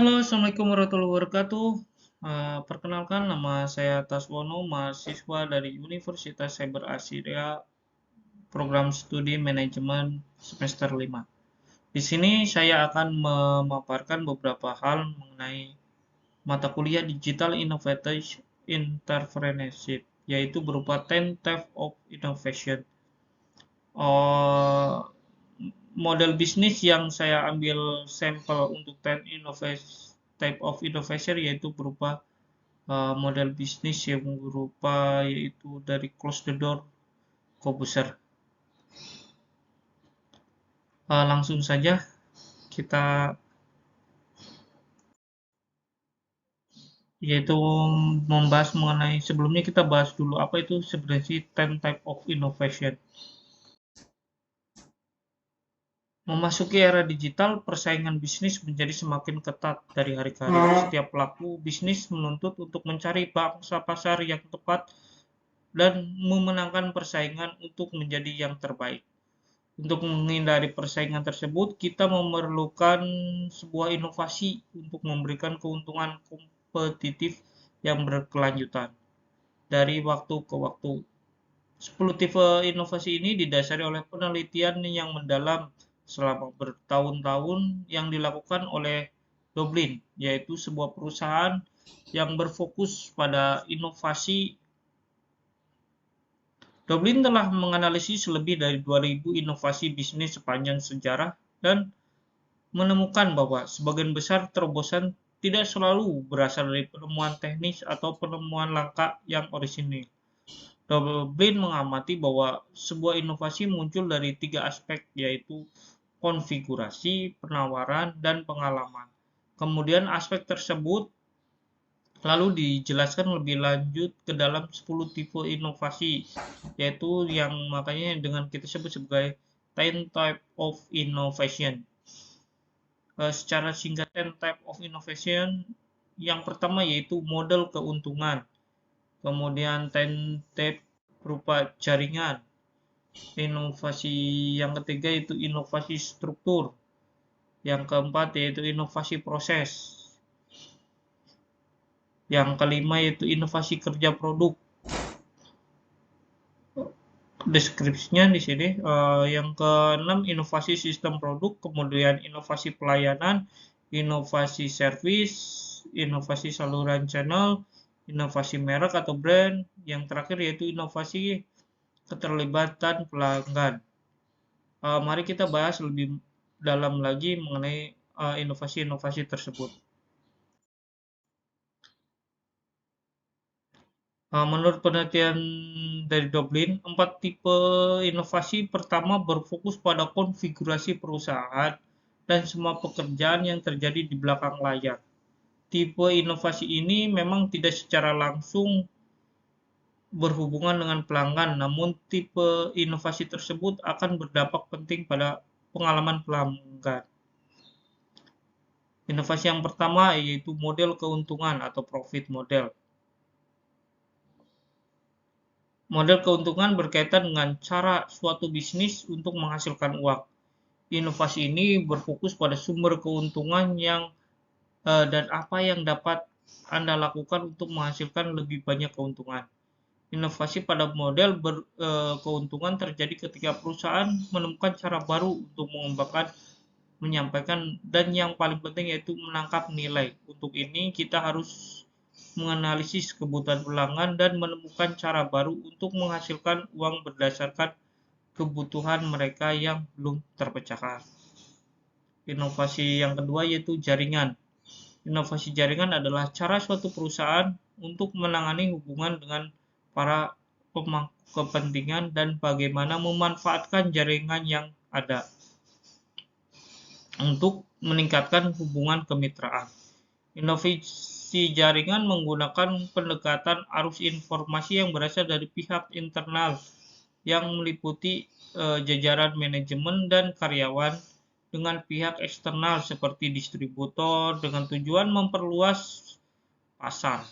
Halo, Assalamualaikum warahmatullahi wabarakatuh. Perkenalkan, nama saya Taswono, mahasiswa dari Universitas Cyber Asia, program studi manajemen semester 5. Di sini saya akan memaparkan beberapa hal mengenai mata kuliah Digital Innovation Entrepreneurship, yaitu berupa 10 Types of Innovation. Eh, Model bisnis yang saya ambil sampel untuk 10 type of innovation yaitu berupa model bisnis yang berupa yaitu dari close the door ke besar. Langsung saja kita yaitu membahas mengenai sebelumnya kita bahas dulu apa itu sebenarnya 10 type of innovation. Memasuki era digital, persaingan bisnis menjadi semakin ketat dari hari ke hari. Setiap pelaku bisnis menuntut untuk mencari pangsa pasar yang tepat dan memenangkan persaingan untuk menjadi yang terbaik. Untuk menghindari persaingan tersebut, kita memerlukan sebuah inovasi untuk memberikan keuntungan kompetitif yang berkelanjutan dari waktu ke waktu. 10 tipe inovasi ini didasari oleh penelitian yang mendalam selama bertahun-tahun yang dilakukan oleh Dublin, yaitu sebuah perusahaan yang berfokus pada inovasi. Dublin telah menganalisis lebih dari 2.000 inovasi bisnis sepanjang sejarah dan menemukan bahwa sebagian besar terobosan tidak selalu berasal dari penemuan teknis atau penemuan langka yang orisinil. Dublin mengamati bahwa sebuah inovasi muncul dari 3 aspek, yaitu konfigurasi, penawaran, dan pengalaman. Kemudian aspek tersebut lalu dijelaskan lebih lanjut ke dalam 10 tipe inovasi, yaitu yang makanya dengan kita sebut sebagai 10 type of innovation. Secara singkat, 10 type of innovation yang pertama yaitu model keuntungan, kemudian 10 type berupa jaringan, inovasi yang ketiga yaitu inovasi struktur, yang keempat yaitu inovasi proses, yang kelima yaitu inovasi kerja produk. Deskripsinya di sini yang keenam inovasi sistem produk, kemudian inovasi pelayanan, inovasi service, inovasi saluran channel, inovasi merek atau brand, yang terakhir yaitu inovasi keterlibatan pelanggan. Mari kita bahas lebih dalam lagi mengenai inovasi-inovasi tersebut. Menurut penelitian dari Dublin, 4 tipe inovasi pertama berfokus pada konfigurasi perusahaan dan semua pekerjaan yang terjadi di belakang layar. Tipe inovasi ini memang tidak secara langsung berhubungan dengan pelanggan, namun tipe inovasi tersebut akan berdampak penting pada pengalaman pelanggan. Inovasi yang pertama yaitu model keuntungan atau profit model. Model keuntungan berkaitan dengan cara suatu bisnis untuk menghasilkan uang. Inovasi ini berfokus pada sumber keuntungan dan apa yang dapat Anda lakukan untuk menghasilkan lebih banyak keuntungan. Inovasi pada model keuntungan terjadi ketika perusahaan menemukan cara baru untuk mengembangkan, menyampaikan, dan yang paling penting yaitu menangkap nilai. Untuk ini kita harus menganalisis kebutuhan pelanggan dan menemukan cara baru untuk menghasilkan uang berdasarkan kebutuhan mereka yang belum terpecahkan. Inovasi yang kedua yaitu jaringan. Inovasi jaringan adalah cara suatu perusahaan untuk menangani hubungan dengan para pemangku kepentingan dan bagaimana memanfaatkan jaringan yang ada untuk meningkatkan hubungan kemitraan. Inovasi jaringan menggunakan pendekatan arus informasi yang berasal dari pihak internal yang meliputi jajaran manajemen dan karyawan dengan pihak eksternal seperti distributor dengan tujuan memperluas pasar.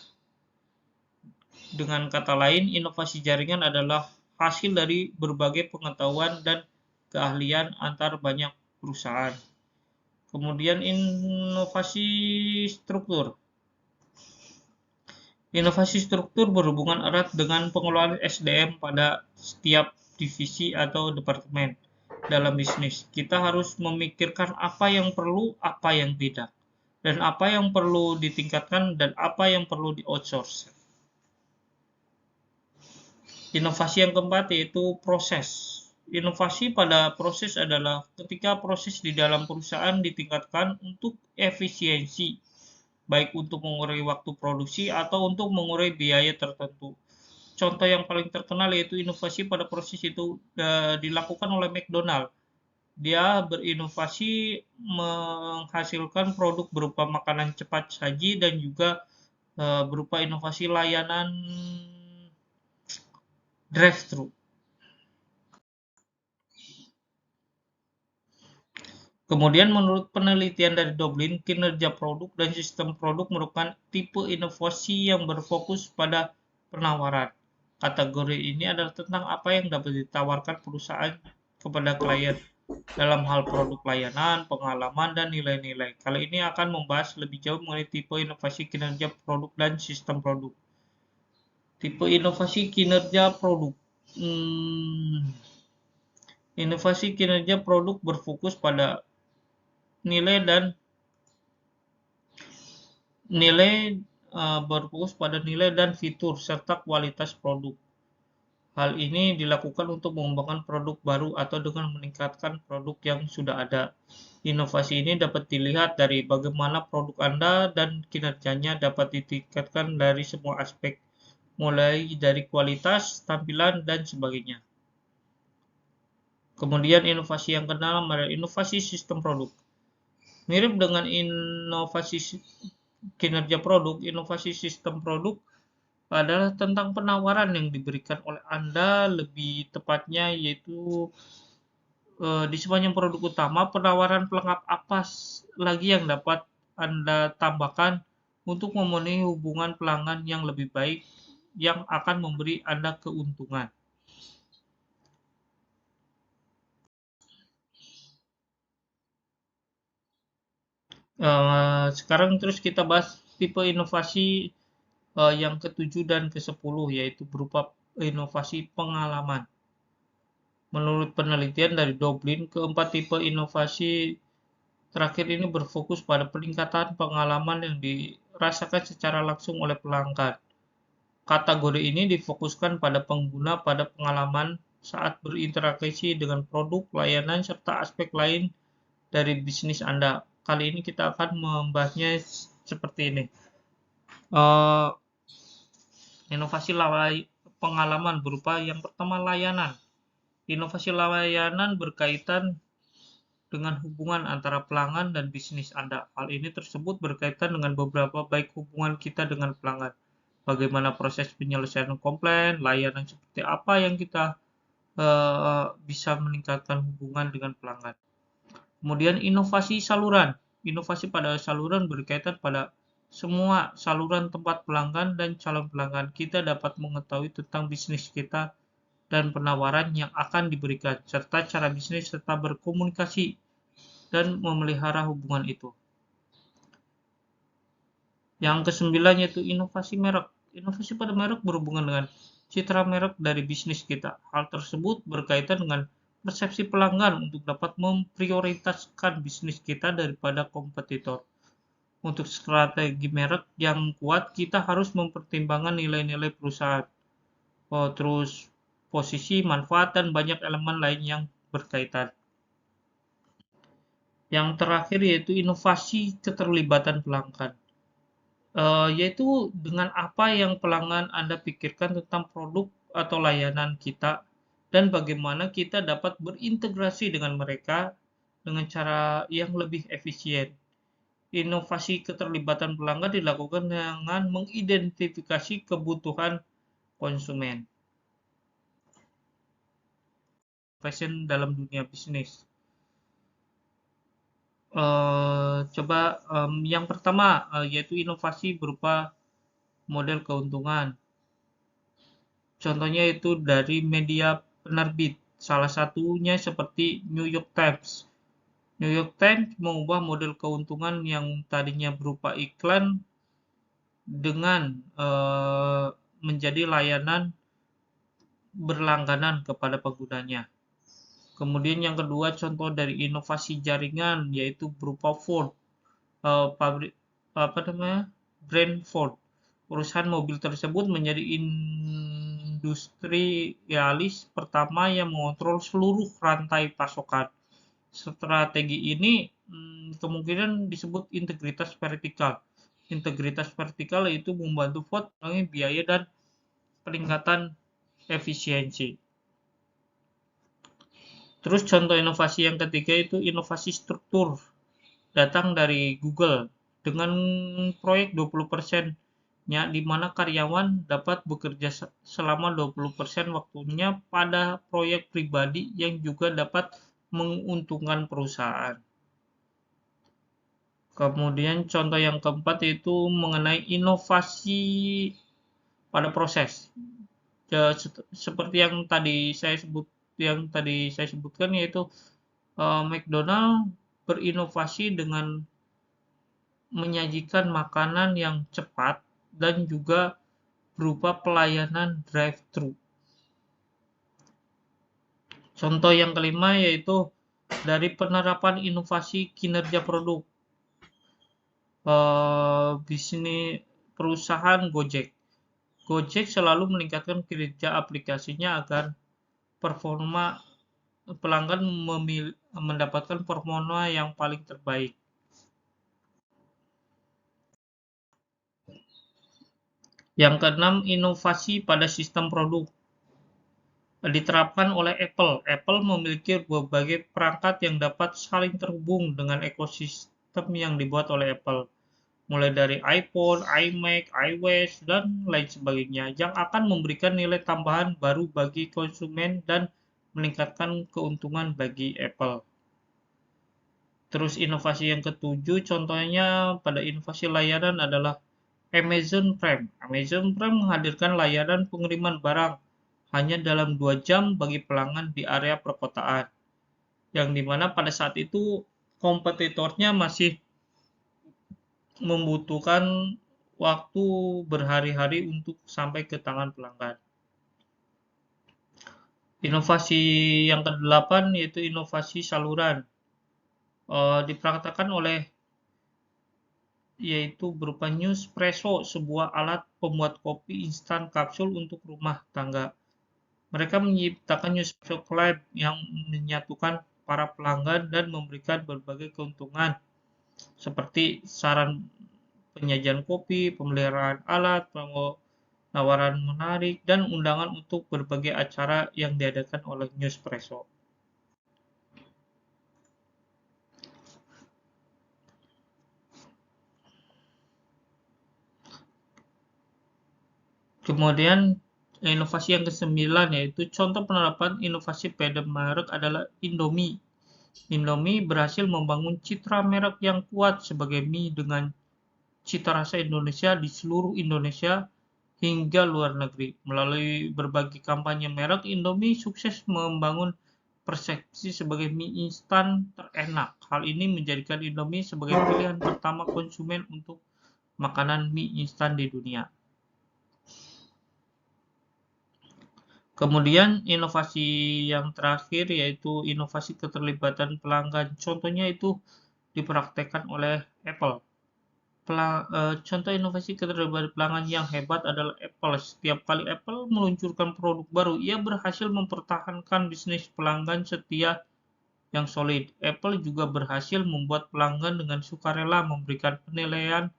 Dengan kata lain, inovasi jaringan adalah hasil dari berbagai pengetahuan dan keahlian antar banyak perusahaan. Kemudian inovasi struktur. Inovasi struktur berhubungan erat dengan pengelolaan SDM pada setiap divisi atau departemen dalam bisnis. Kita harus memikirkan apa yang perlu, apa yang tidak, dan apa yang perlu ditingkatkan dan apa yang perlu di-outsource. Inovasi yang keempat yaitu proses. Inovasi pada proses adalah ketika proses di dalam perusahaan ditingkatkan untuk efisiensi, baik untuk mengurangi waktu produksi atau untuk mengurangi biaya tertentu. Contoh yang paling terkenal yaitu inovasi pada proses itu dilakukan oleh McDonald. Dia berinovasi menghasilkan produk berupa makanan cepat saji dan juga berupa inovasi layanan drive-thru. Kemudian menurut penelitian dari Dublin, kinerja produk dan sistem produk merupakan tipe inovasi yang berfokus pada penawaran. Kategori ini adalah tentang apa yang dapat ditawarkan perusahaan kepada klien dalam hal produk layanan, pengalaman, dan nilai-nilai. Kali ini akan membahas lebih jauh mengenai tipe inovasi kinerja produk dan sistem produk. Tipe inovasi kinerja produk. Inovasi kinerja produk berfokus pada nilai dan berfokus pada nilai dan fitur serta kualitas produk. Hal ini dilakukan untuk mengembangkan produk baru atau dengan meningkatkan produk yang sudah ada. Inovasi ini dapat dilihat dari bagaimana produk Anda dan kinerjanya dapat ditingkatkan dari semua aspek, mulai dari kualitas, tampilan, dan sebagainya. Kemudian inovasi yang keenam adalah inovasi sistem produk. Mirip dengan inovasi kinerja produk, inovasi sistem produk adalah tentang penawaran yang diberikan oleh Anda, lebih tepatnya yaitu di sepanjang produk utama, penawaran pelengkap apa lagi yang dapat Anda tambahkan untuk memenuhi hubungan pelanggan yang lebih baik yang akan memberi Anda keuntungan. Sekarang terus kita bahas tipe inovasi yang ke-7 dan ke-10, yaitu berupa inovasi pengalaman. Menurut penelitian dari Dublin, keempat tipe inovasi terakhir ini berfokus pada peningkatan pengalaman yang dirasakan secara langsung oleh pelanggan. Kategori ini difokuskan pada pengguna pada pengalaman saat berinteraksi dengan produk, layanan, serta aspek lain dari bisnis Anda. Kali ini kita akan membahasnya seperti ini. Inovasi pengalaman berupa yang pertama layanan. Inovasi layanan berkaitan dengan hubungan antara pelanggan dan bisnis Anda. Hal ini tersebut berkaitan dengan beberapa baik hubungan kita dengan pelanggan. Bagaimana proses penyelesaian komplain, layanan seperti apa yang kita bisa meningkatkan hubungan dengan pelanggan. Kemudian inovasi saluran. Inovasi pada saluran berkaitan pada semua saluran tempat pelanggan dan calon pelanggan. Kita dapat mengetahui tentang bisnis kita dan penawaran yang akan diberikan, serta cara bisnis serta berkomunikasi dan memelihara hubungan itu. Yang kesembilan yaitu inovasi merek. Inovasi pada merek berhubungan dengan citra merek dari bisnis kita. Hal tersebut berkaitan dengan persepsi pelanggan untuk dapat memprioritaskan bisnis kita daripada kompetitor. Untuk strategi merek yang kuat, kita harus mempertimbangkan nilai-nilai perusahaan. Terus posisi, manfaat, dan banyak elemen lain yang berkaitan. Yang terakhir yaitu inovasi keterlibatan pelanggan. Yaitu dengan apa yang pelanggan Anda pikirkan tentang produk atau layanan kita dan bagaimana kita dapat berintegrasi dengan mereka dengan cara yang lebih efisien. Inovasi keterlibatan pelanggan dilakukan dengan mengidentifikasi kebutuhan konsumen. Fashion dalam dunia bisnis. Yang pertama yaitu inovasi berupa model keuntungan. Contohnya itu dari media penerbit. Salah satunya seperti New York Times. New York Times mengubah model keuntungan yang tadinya berupa iklan dengan menjadi layanan berlangganan kepada penggunanya. Kemudian yang kedua, contoh dari inovasi jaringan yaitu berupa Ford, pabrik brand Ford. Perusahaan mobil tersebut menjadi industrialis pertama yang mengontrol seluruh rantai pasokan. Strategi ini kemungkinan disebut integritas vertikal. Integritas vertikal yaitu membantu Ford mengurangi biaya dan peningkatan efisiensi. Terus contoh inovasi yang ketiga itu inovasi struktur, datang dari Google dengan proyek 20%-nya di mana karyawan dapat bekerja selama 20% waktunya pada proyek pribadi yang juga dapat menguntungkan perusahaan. Kemudian contoh yang keempat itu mengenai inovasi pada proses. Seperti yang tadi saya sebutkan yaitu McDonald berinovasi dengan menyajikan makanan yang cepat dan juga berupa pelayanan drive-thru. Contoh yang kelima yaitu dari penerapan inovasi kinerja produk. Bisnis perusahaan Gojek. Gojek selalu meningkatkan kinerja aplikasinya agar performa pelanggan mendapatkan performa yang paling terbaik. Yang keenam, inovasi pada sistem produk diterapkan oleh Apple. Apple memiliki berbagai perangkat yang dapat saling terhubung dengan ekosistem yang dibuat oleh Apple, mulai dari iPhone, iMac, iOS, dan lain sebagainya, yang akan memberikan nilai tambahan baru bagi konsumen dan meningkatkan keuntungan bagi Apple. Terus inovasi yang ketujuh, contohnya pada inovasi layanan adalah Amazon Prime. Amazon Prime menghadirkan layanan pengiriman barang hanya dalam 2 jam bagi pelanggan di area perkotaan. Yang dimana pada saat itu kompetitornya masih membutuhkan waktu berhari-hari untuk sampai ke tangan pelanggan. Inovasi yang kedelapan yaitu inovasi saluran. Dipraktekkan oleh yaitu berupa Nespresso, sebuah alat pembuat kopi instan kapsul untuk rumah tangga. Mereka menciptakan Nespresso Club yang menyatukan para pelanggan dan memberikan berbagai keuntungan seperti saran penyajian kopi, pemeliharaan alat, penawaran menarik, dan undangan untuk berbagai acara yang diadakan oleh Nespresso. Kemudian inovasi yang ke-9 yaitu contoh penerapan inovasi pada merek adalah Indomie. Indomie berhasil membangun citra merek yang kuat sebagai mie dengan cita rasa Indonesia di seluruh Indonesia hingga luar negeri. Melalui berbagai kampanye merek, Indomie sukses membangun persepsi sebagai mie instan terenak. Hal ini menjadikan Indomie sebagai pilihan pertama konsumen untuk makanan mie instan di dunia. Kemudian inovasi yang terakhir yaitu inovasi keterlibatan pelanggan. Contohnya itu dipraktekkan oleh Apple. Contoh inovasi keterlibatan pelanggan yang hebat adalah Apple. Setiap kali Apple meluncurkan produk baru, ia berhasil mempertahankan bisnis pelanggan setia yang solid. Apple juga berhasil membuat pelanggan dengan sukarela memberikan penilaian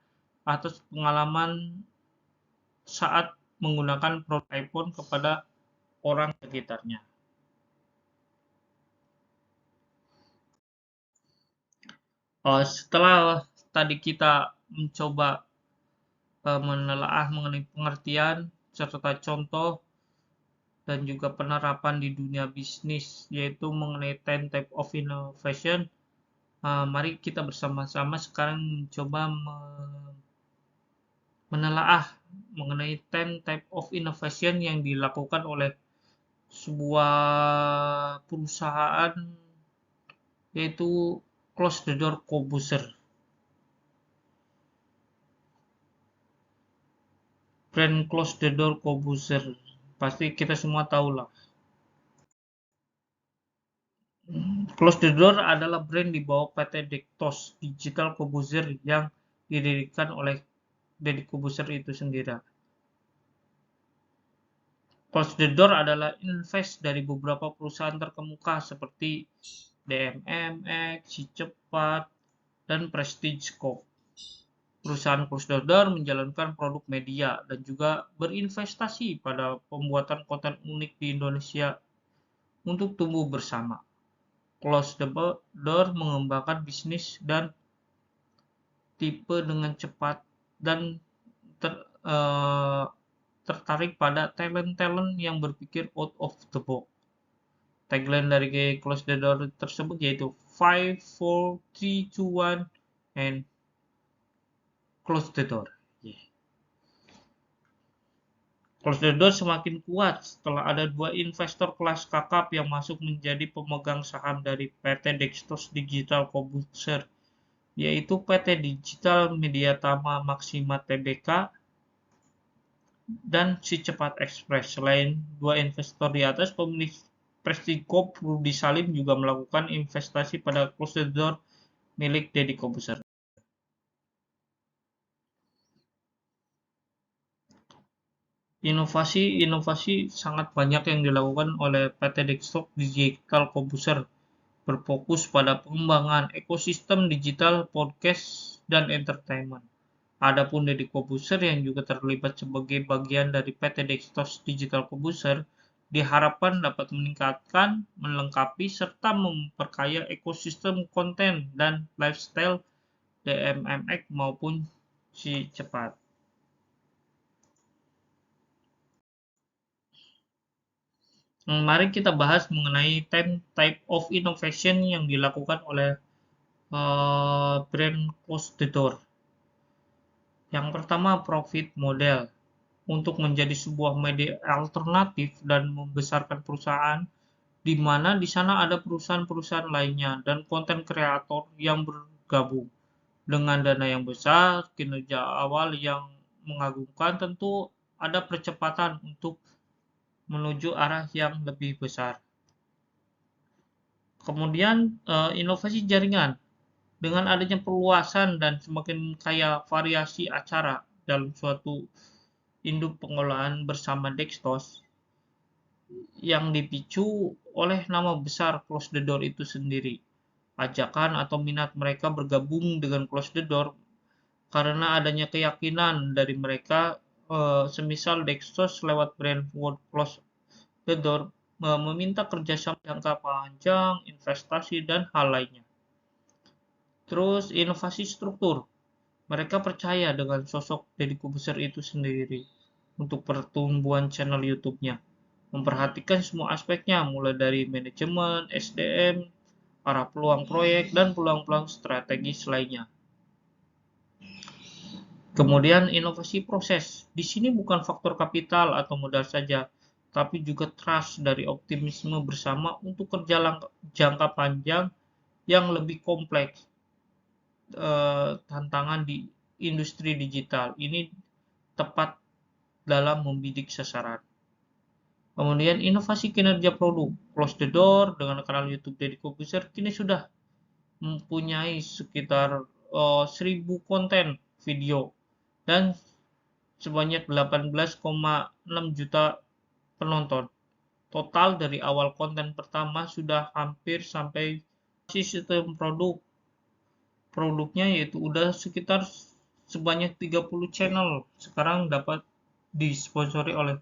atas pengalaman saat menggunakan produk iPhone kepada orang sekitarnya. Setelah tadi kita mencoba menelaah mengenai pengertian serta contoh dan juga penerapan di dunia bisnis yaitu mengenai 10 type of innovation, mari kita bersama-sama sekarang mencoba menelaah mengenai 10 type of innovation yang dilakukan oleh sebuah perusahaan yaitu Close the Door Corbusier. Brand Close the Door Corbusier, pasti kita semua tahu lah. Close the Door adalah brand di bawah PT Dektos Digital Corbusier yang didirikan oleh Deddy Corbusier itu sendiri. Close the Door adalah invest dari beberapa perusahaan terkemuka seperti DMMX, Si Cepat, dan Prestige Corp. Perusahaan Close the Door menjalankan produk media dan juga berinvestasi pada pembuatan konten unik di Indonesia untuk tumbuh bersama. Close the Door mengembangkan bisnis dan tipe dengan cepat dan tertarik pada talent-talent yang berpikir out of the box. Tagline dari Close the Door tersebut yaitu 5, 4, 3, 2, 1 and close the door. Close the Door semakin kuat setelah ada 2 investor kelas kakap yang masuk menjadi pemegang saham dari PT Dektos Digital Corbusier, yaitu PT Digital Mediatama Maxima Tbk dan Si Cepat Express. Selain 2 investor di atas, pemilik Prestige Corp Rudy Salim juga melakukan investasi pada Close the Door milik Deddy Corbusier. Inovasi sangat banyak yang dilakukan oleh PT Dektos Digital Corbusier, berfokus pada pengembangan ekosistem digital, podcast, dan entertainment. Adapun Deddy Corbusier yang juga terlibat sebagai bagian dari PT Dektos Digital Corbusier diharapkan dapat meningkatkan, melengkapi, serta memperkaya ekosistem konten dan lifestyle DMMX maupun Si Cepat. Mari kita bahas mengenai 10 type of innovation yang dilakukan oleh brand Close the Door. Yang pertama, profit model. Untuk menjadi sebuah media alternatif dan membesarkan perusahaan, di mana di sana ada perusahaan-perusahaan lainnya dan konten kreator yang bergabung. Dengan dana yang besar, kinerja awal yang mengagumkan, tentu ada percepatan untuk menuju arah yang lebih besar. Kemudian inovasi jaringan. Dengan adanya perluasan dan semakin kaya variasi acara dalam suatu induk pengolahan bersama Dektos yang dipicu oleh nama besar Close the Door itu sendiri. Ajakan atau minat mereka bergabung dengan Close the Door karena adanya keyakinan dari mereka, semisal Dektos lewat brand Word Close the Door meminta kerjasama jangka panjang, investasi, dan hal lainnya. Terus inovasi struktur. Mereka percaya dengan sosok Deddy Corbusier itu sendiri untuk pertumbuhan channel YouTube-nya. Memperhatikan semua aspeknya, mulai dari manajemen, SDM, arah peluang proyek, dan peluang-peluang strategis lainnya. Kemudian inovasi proses. Di sini bukan faktor kapital atau modal saja, tapi juga trust dari optimisme bersama untuk kerja jangka panjang yang lebih kompleks. Tantangan di industri digital ini tepat dalam membidik sasaran. Kemudian inovasi kinerja produk. Close the Door dengan kanal YouTube Deddy Corbusier kini sudah mempunyai sekitar 1000 konten video dan sebanyak 18,6 juta penonton. Total dari awal konten pertama sudah hampir sampai sistem produknya, yaitu udah sekitar sebanyak 30 channel sekarang dapat disponsori oleh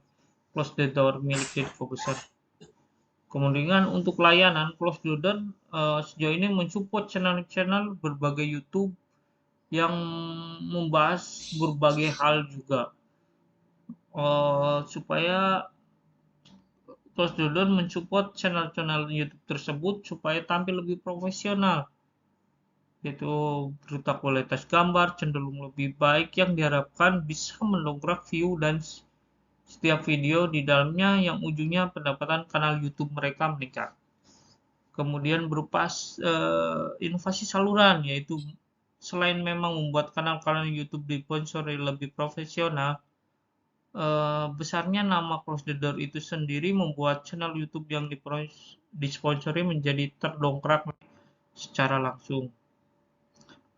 Close the Door milik Deddy Corbusier. Kemudian untuk layanan, Close the Door sejauh ini mensupport channel-channel berbagai YouTube yang membahas berbagai hal juga, supaya Close the Door mensupport channel-channel YouTube tersebut supaya tampil lebih profesional, yaitu berita kualitas gambar cenderung lebih baik yang diharapkan bisa mendongkrak view dan setiap video di dalamnya yang ujungnya pendapatan kanal YouTube mereka meningkat. Kemudian berupa inovasi saluran, yaitu selain memang membuat kanal-kanal YouTube disponsori lebih profesional, besarnya nama Close the Door itu sendiri membuat channel YouTube yang disponsori menjadi terdongkrak secara langsung.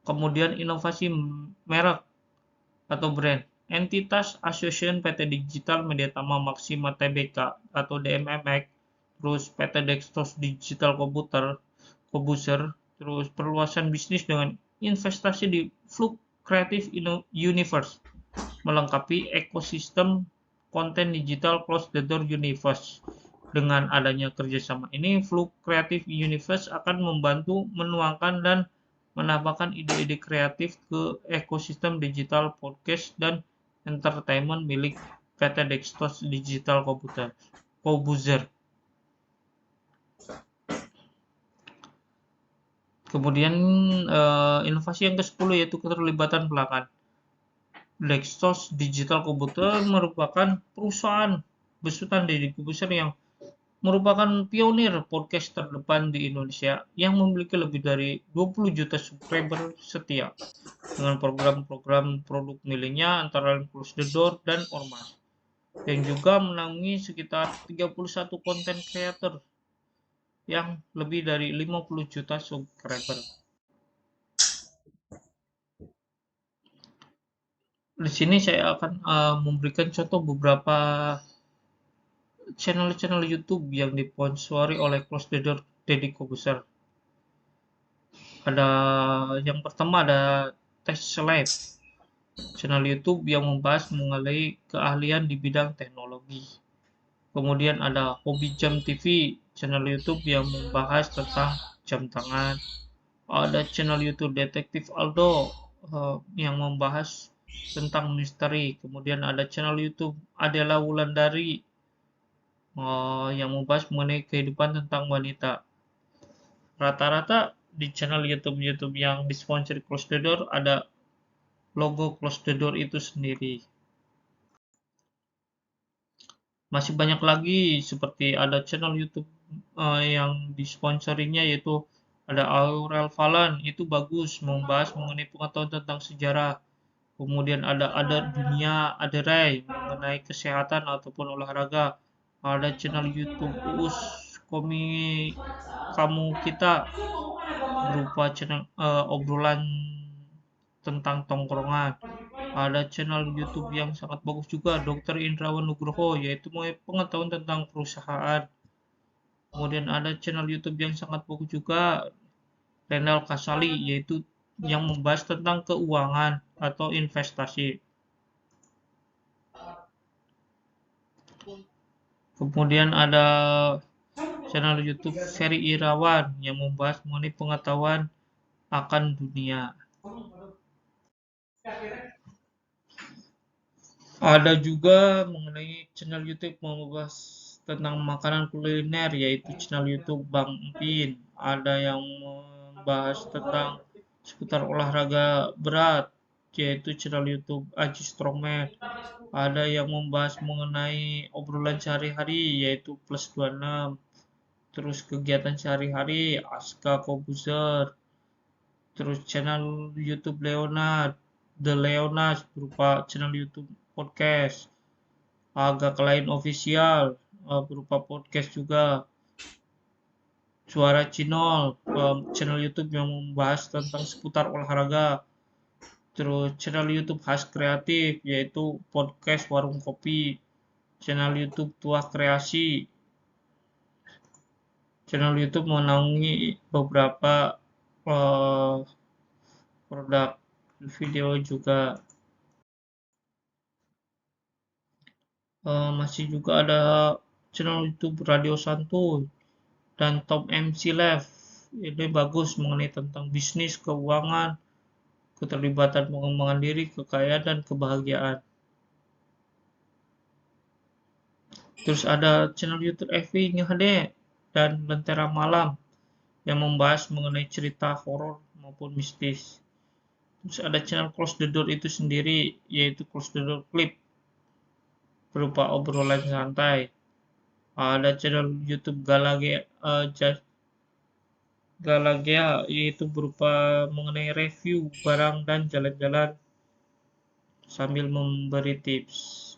Kemudian inovasi merek atau brand. Entitas Association PT Digital Media Tama Maxima Tbk atau DMMX, terus PT Dextos Digital Computer, terus perluasan bisnis dengan investasi di Flux Creative Universe, melengkapi ekosistem konten digital Close the Door Universe. Dengan adanya kerjasama ini, Flux Creative Universe akan membantu menuangkan dan menambahkan ide-ide kreatif ke ekosistem digital podcast dan entertainment milik PT Dextos Digital Computer. Kemudian inovasi yang ke-10 yaitu keterlibatan pelanggan. Dextos Digital Computer merupakan perusahaan besutan Deddy Corbuzier yang merupakan pionir podcast terdepan di Indonesia yang memiliki lebih dari 20 juta subscriber setia dengan program-program produk miliknya antara lain Close the Door dan Ormas, yang juga menaungi sekitar 31 konten creator yang lebih dari 50 juta subscriber. Di sini saya akan memberikan contoh beberapa channel-channel YouTube yang disponsori oleh Close the Door Deddy Corbuzier. Ada yang pertama ada Tech Lab, channel YouTube yang membahas mengenai keahlian di bidang teknologi. Kemudian ada Hobi Jam TV, channel YouTube yang membahas tentang jam tangan. Ada channel YouTube Detektif Aldo yang membahas tentang misteri. Kemudian ada channel YouTube Adela Wulandari yang membahas mengenai kehidupan tentang wanita. Rata-rata di channel YouTube yang disponsori Close the Door ada logo Close the Door itu sendiri. Masih banyak lagi seperti ada channel YouTube yang disponsorinya yaitu ada Aurel Falan, itu bagus membahas mengenai pengetahuan tentang sejarah. Kemudian ada Dunia Aderai mengenai kesehatan ataupun olahraga. Ada channel YouTube Kamu Kita berupa channel obrolan tentang tongkrongan. Ada channel YouTube yang sangat bagus juga, Dr. Indrawan Nugroho, yaitu pengetahuan tentang perusahaan. Kemudian ada channel YouTube yang sangat bagus juga, Renal Kasali, yaitu yang membahas tentang keuangan atau investasi. Kemudian ada channel YouTube Ferry Irawan yang membahas mengenai pengetahuan akan dunia. Ada juga mengenai channel YouTube membahas tentang makanan kuliner, yaitu channel YouTube Bang Empin. Ada yang membahas tentang seputar olahraga berat, yaitu channel YouTube Aji Strongman. Ada yang membahas mengenai obrolan sehari-hari, yaitu Plus 26. Terus kegiatan sehari-hari Aska Kobuzer. Terus channel YouTube Leonard, The Leonard berupa channel YouTube podcast. Agak lain official berupa podcast juga. Suara Cinol, channel YouTube yang membahas tentang seputar olahraga. Terus channel YouTube Khas Kreatif, yaitu podcast Warung Kopi. Channel YouTube Tua Kreasi. Channel YouTube menaungi beberapa produk video juga. Masih juga ada channel YouTube Radio Santuy dan Top MC Live. Ini bagus mengenai tentang bisnis, keuangan, keterlibatan pengembangan diri, kekayaan, dan kebahagiaan. Terus ada channel YouTube Evi Nyahde dan Lentera Malam yang membahas mengenai cerita horor maupun mistis. Terus ada channel Close the Door itu sendiri, yaitu Close the Door Clip berupa obrolan santai. Ada channel YouTube Galagia, yaitu berupa mengenai review barang dan jalan-jalan sambil memberi tips.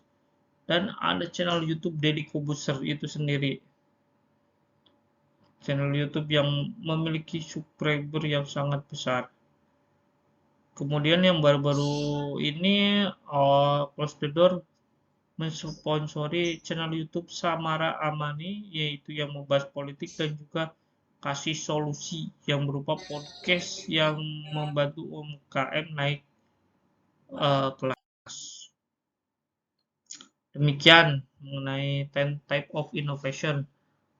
Dan ada channel YouTube Deddy Kobuser itu sendiri. Channel YouTube yang memiliki subscriber yang sangat besar. Kemudian yang baru-baru ini Close the Door mensponsori channel YouTube Samara Amani, yaitu yang membahas politik dan juga kasih solusi yang berupa podcast yang membantu UMKM naik kelas. Demikian mengenai 10 type of innovation.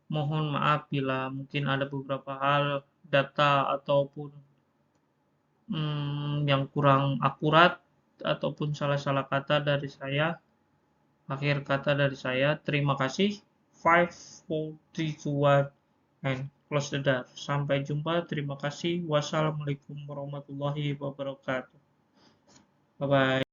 Mohon maaf bila mungkin ada beberapa hal data ataupun yang kurang akurat ataupun salah-salah kata dari saya. Akhir kata dari saya, terima kasih. 5, 4, 3, 2, 1, and close the door. Sampai jumpa, terima kasih. Wassalamualaikum warahmatullahi wabarakatuh. Bye-bye.